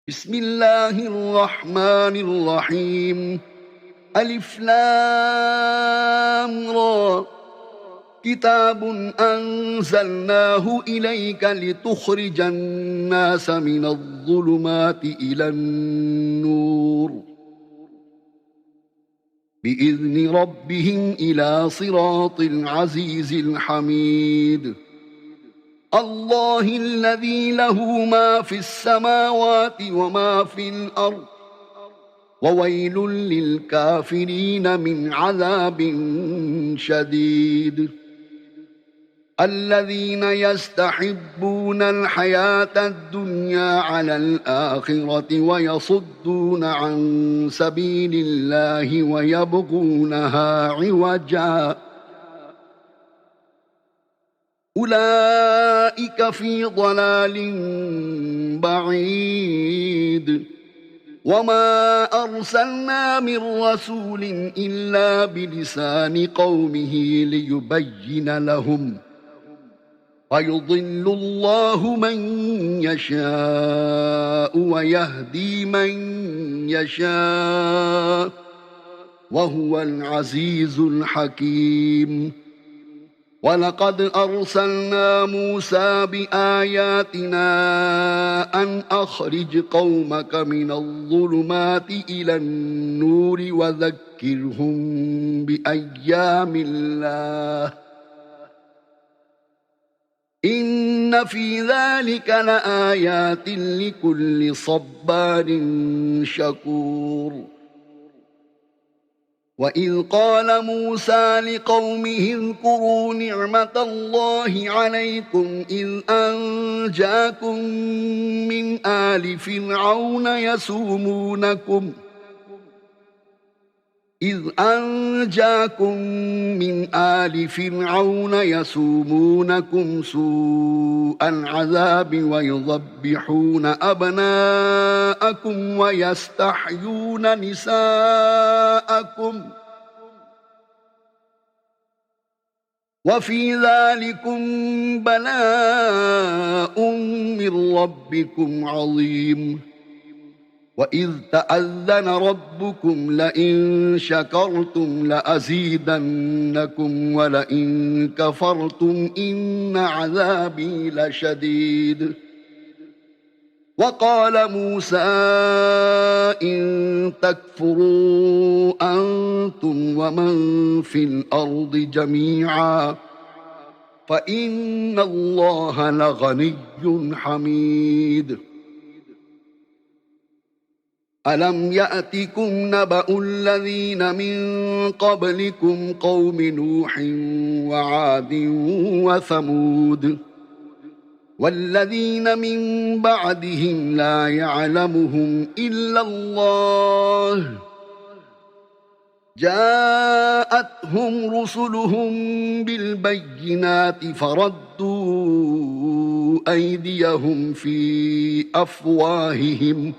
بسم الله الرحمن الرحيم. ألف لام را. كتاب أنزلناه إليك لتخرج الناس من الظلمات إلى النور بإذن ربهم إلى صراط العزيز الحميد. الله الذي له ما في السماوات وما في الأرض وويل للكافرين من عذاب شديد. الذين يستحبون الحياة الدنيا على الآخرة ويصدون عن سبيل الله ويبغونها عوجا أولئك في ضلال بعيد. وما أرسلنا من رسول إلا بلسان قومه ليبين لهم فيضل الله من يشاء ويهدي من يشاء وهو العزيز الحكيم. ولقد أرسلنا موسى بآياتنا أن أخرج قومك من الظلمات إلى النور وذكرهم بأيام الله إن في ذلك لآيات لكل صبار شكور. وإذ قال موسى لقومه اذكروا نعمة الله عليكم إذ أنجاكم من آل فرعون يسومونكم سوء العذاب ويذبحون أبناءكم ويستحيون نساءكم وفي ذلكم بلاء من ربكم عظيم. وإذ تأذن ربكم لئن شكرتم لأزيدنكم ولئن كفرتم إن عذابي لشديد. وقال موسى إن تكفروا أنتم ومن في الأرض جميعا فإن الله لغني حميد. ألم يأتكم نبأ الذين من قبلكم قوم نوح وعاد وثمود والذين من بعدهم لا يعلمهم إلا الله جاءتهم رسلهم بالبينات فردوا أيديهم في أفواههم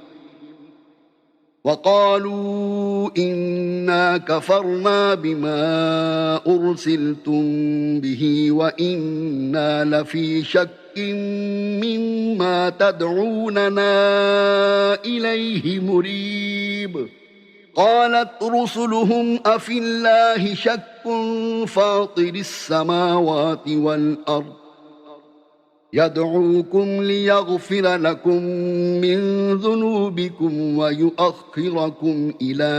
وقالوا إنا كفرنا بما أرسلتم به وإنا لفي شك مما تدعوننا إليه مريب. قالت رسلهم أفي الله شك فاطر السماوات والأرض يدعوكم ليغفر لكم من ذنوبكم ويؤخركم إلى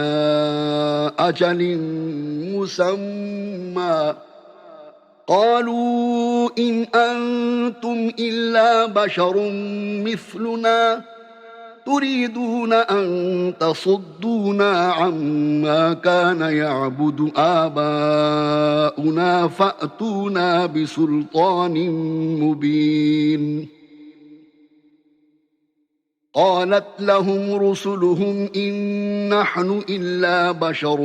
أجل مسمى قالوا إن أنتم إلا بشر مثلنا تريدون أن تصدونا عما كان يعبد آباؤنا فأتونا بسلطان مبين. قالت لهم رسلهم إن نحن إلا بشر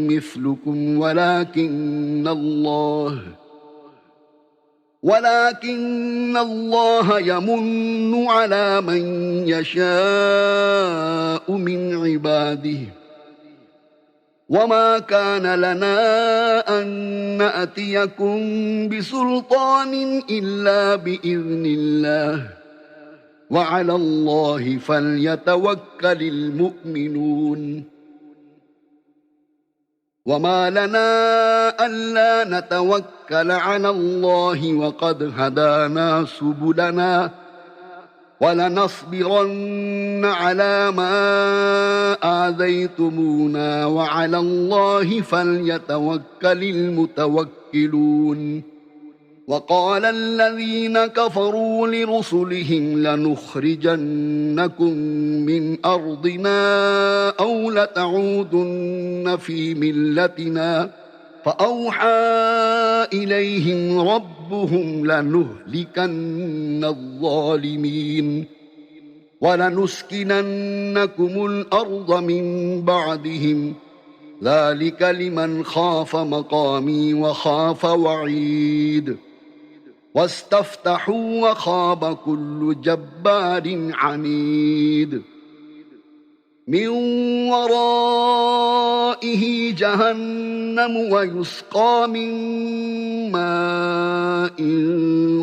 مثلكم ولكن الله يمن على من يشاء من عباده وما كان لنا أن نأتيكم بسلطان إلا بإذن الله وعلى الله فليتوكل المؤمنون وما لنا ألا نتوكل على الله وقد هدانا سبلنا ولنصبرن على ما آذيتمونا وعلى الله فليتوكل المتوكلون وقال الذين كفروا لرسلهم لنخرجنكم من أرضنا أو لتعودن في ملتنا فأوحى إليهم ربهم لنهلكن الظالمين ولنسكننكم الأرض من بعدهم ذلك لمن خاف مقامي وخاف وعيد واستفتحوا وخاب كل جبار عنيد من ورائه جهنم ويسقى من ماء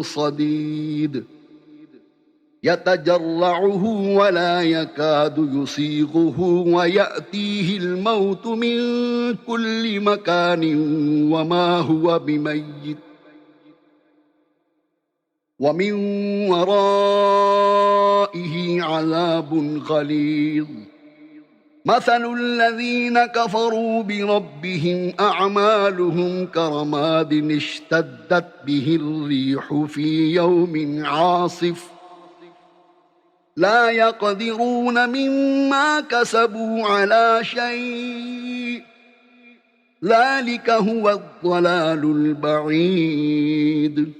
صديد يتجرعه ولا يكاد يسيغه ويأتيه الموت من كل مكان وما هو بميت ومن ورائه عذاب غليظ مثل الذين كفروا بربهم أعمالهم كرماد اشتدت به الريح في يوم عاصف لا يقدرون مما كسبوا على شيء ذلك هو الضلال البعيد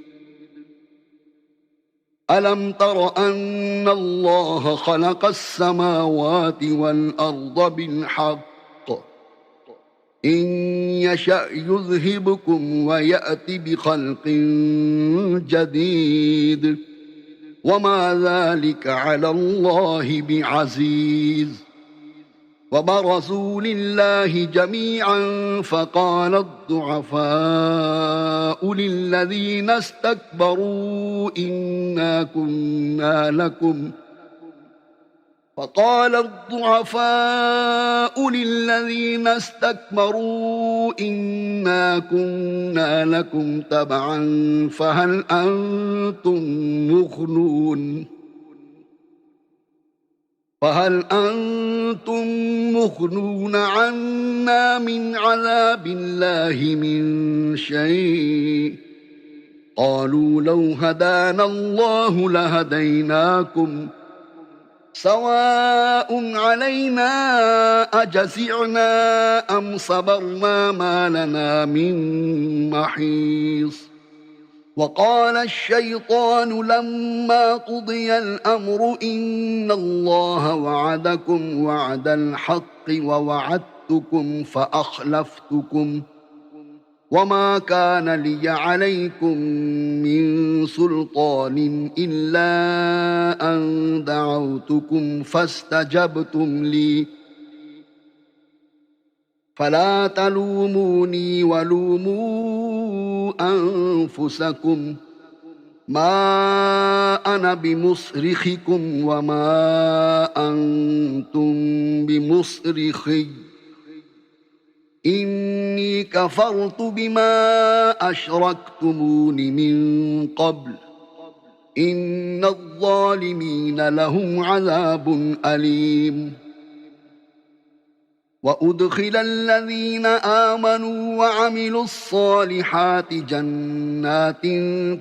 ألم تر أن الله خلق السماوات والأرض بالحق إن يشأ يذهبكم ويأت بخلق جديد وما ذلك على الله بعزيز وبرزوا لله جميعا فقال الضعفاء للذين استكبروا إنا كنا لكم تبعا فهل أنتم مغنون عنا من عذاب الله من شيء قالوا لو هدانا الله لهديناكم سواء علينا أجزعنا أم صبرنا ما لنا من محيص وقال الشيطان لما قضي الأمر إن الله وعدكم وعد الحق ووعدتكم فأخلفتكم وما كان لي عليكم من سلطان إلا أن دعوتكم فاستجبتم لي فلا تلوموني ولوموا أنفسكم ما أنا بمصرخكم وما أنتم بمصرخي إني كفرت بما أشركتمون من قبل إن الظالمين لهم عذاب أليم وأدخل الذين آمنوا وعملوا الصالحات جنات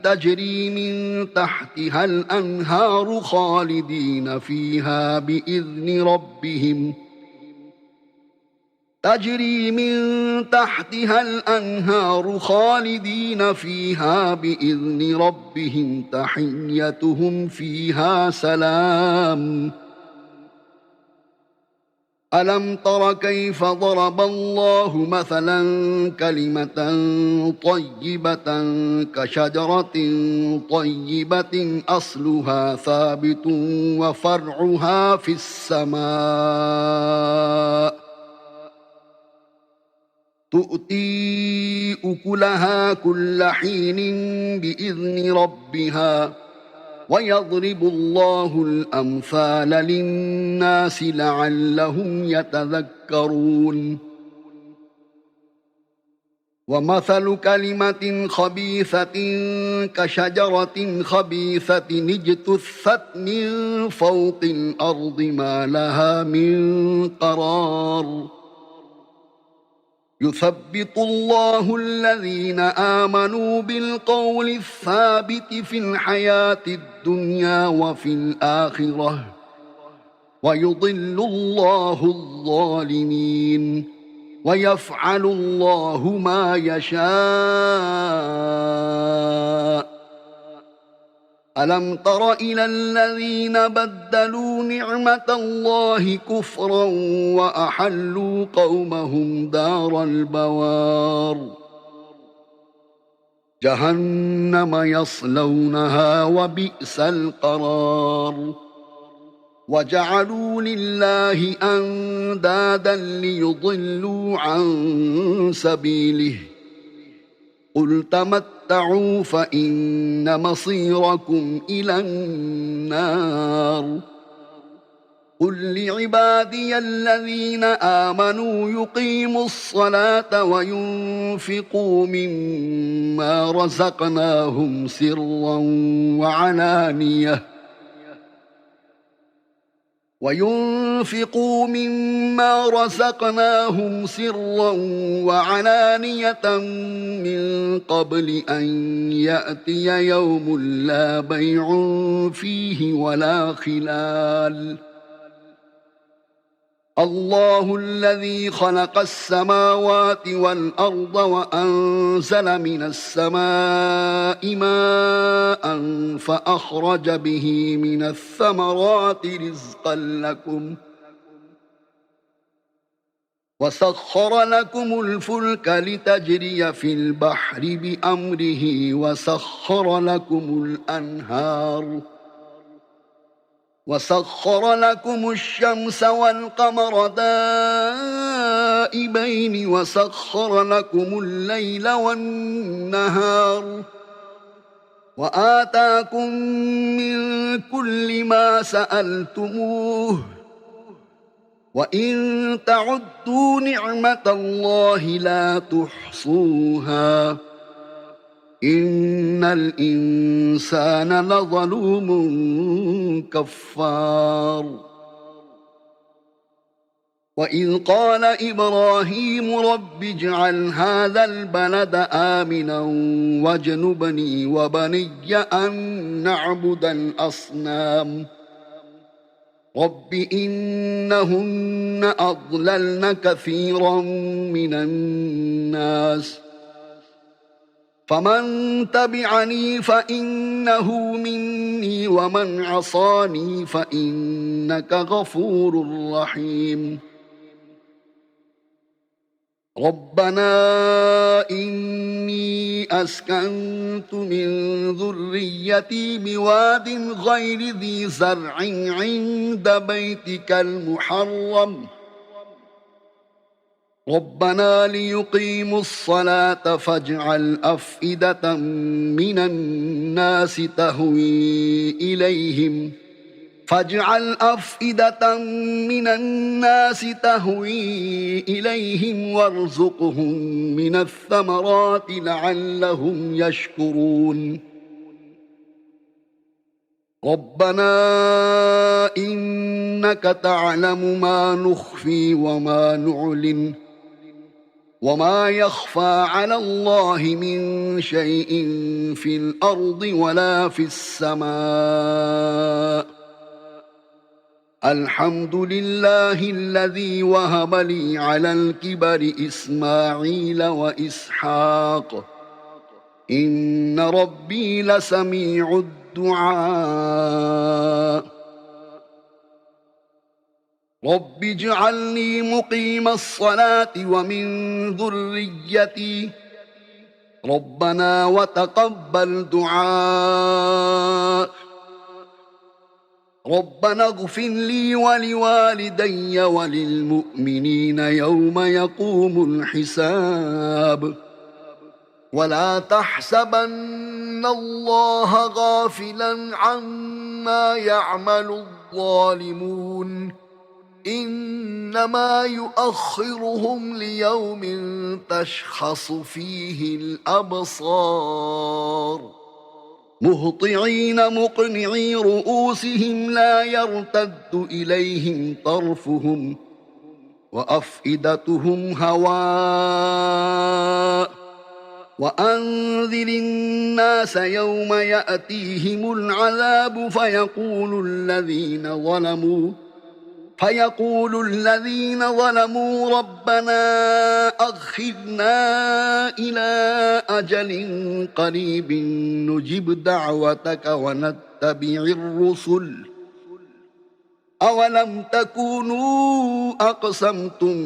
تجري من تحتها الأنهار خالدين فيها بإذن ربهم تحيتهم فيها سلام ألم تر كيف ضرب الله مثلا كلمة طيبة كشجرة طيبة أصلها ثابت وفرعها في السماء تؤتي أكلها كل حين بإذن ربها ويضرب الله الأمثال للناس لعلهم يتذكرون ومثل كلمة خبيثة كشجرة خبيثة اجتثت من فوق الأرض ما لها من قرار يثبت الله الذين آمنوا بالقول الثابت في الحياة الدنيا وفي الآخرة ويضل الله الظالمين ويفعل الله ما يشاء ألم تر إلى الذين بدلوا نعمة الله كفرا وأحلوا قومهم دار البوار جهنم يصلونها وبئس القرار وجعلوا لله أندادا ليضلوا عن سبيله قل تمتعوا فإن مصيركم إلى النار قل لعبادي الذين آمنوا يقيموا الصلاة وينفقوا مما رزقناهم سرا وعلانية من قبل أن يأتي يوم لا بيع فيه ولا خلال الله الذي خلق السماوات والأرض وأنزل من السماء ماء فأخرج به من الثمرات رزقا لكم وسخر لكم الفلك لتجري في البحر بأمره وسخر لكم الشمس والقمر دائبين وسخر لكم الليل والنهار وآتاكم من كل ما سألتموه وإن تعدوا نعمة الله لا تحصوها إن الإنسان لظلوم كفار وإذ قال إبراهيم رب اجعل هذا البلد آمنا واجنبني وبني أن نعبد الأصنام رب إنهن أضللن كثيرا من الناس فمن تبعني فإنه مني ومن عصاني فإنك غفور رحيم ربنا إني أسكنت من ذريتي بواد غير ذي زرع عند بيتك المحرم ربنا ليقيموا الصلاة فاجعل أفئدة من الناس تهوي إليهم وارزقهم من الثمرات لعلهم يشكرون ربنا إنك تعلم ما نخفي وما نعلن وما يخفى على الله من شيء في الأرض ولا في السماء الحمد لله الذي وهب لي على الكبر إسماعيل وإسحاق إن ربي لسميع الدعاء رب اجعلني مقيم الصلاة ومن ذريتي ربنا وتقبل دعاء ربنا اغفر لي ولوالدي وللمؤمنين يوم يقوم الحساب ولا تحسبن الله غافلا عما يعمل الظالمون إنما يؤخرهم ليوم تشخص فيه الأبصار مهطعين مقنعي رؤوسهم لا يرتد إليهم طرفهم وأفئدتهم هواء وأنذر الناس يوم يأتيهم العذاب فيقول الذين ظلموا ربنا أخذنا إلى أجل قريب نجب دعوتك ونتبع الرسل أولم تكونوا أقسمتم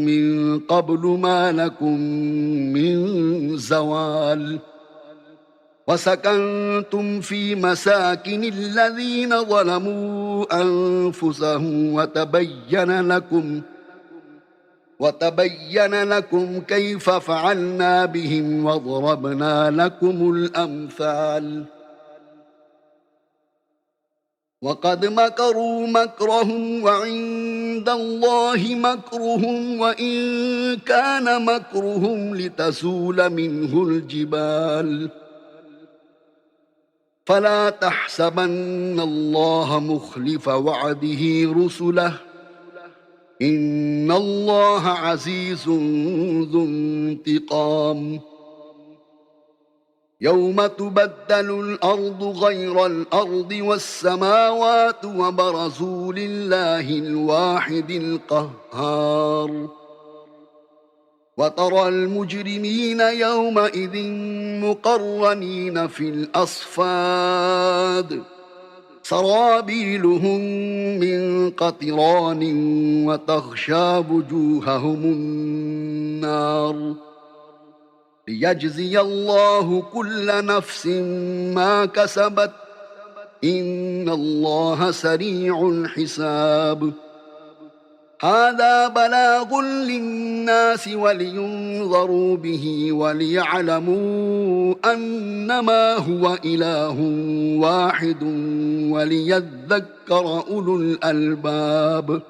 من قبل ما لكم من زوال وسكنتم في مساكن الذين ظلموا أنفسهم وتبين لكم كيف فعلنا بهم وضربنا لكم الأمثال وقد مكروا مكرهم وعند الله مكرهم وإن كان مكرهم لتزول منه الجبال فلا تحسبن الله مخلف وعده رسله إن الله عزيز ذو انتقام يوم تبدل الأرض غير الأرض والسماوات وبرزوا لله الواحد القهار وترى المجرمين يومئذ مقرنين في الأصفاد سرابيلهم من قطران وتغشى وجوههم النار ليجزي الله كل نفس ما كسبت إن الله سريع الحساب هذا بلاغ للناس ولينذروا به وليعلموا أنما هو إله واحد وليذكر أولو الألباب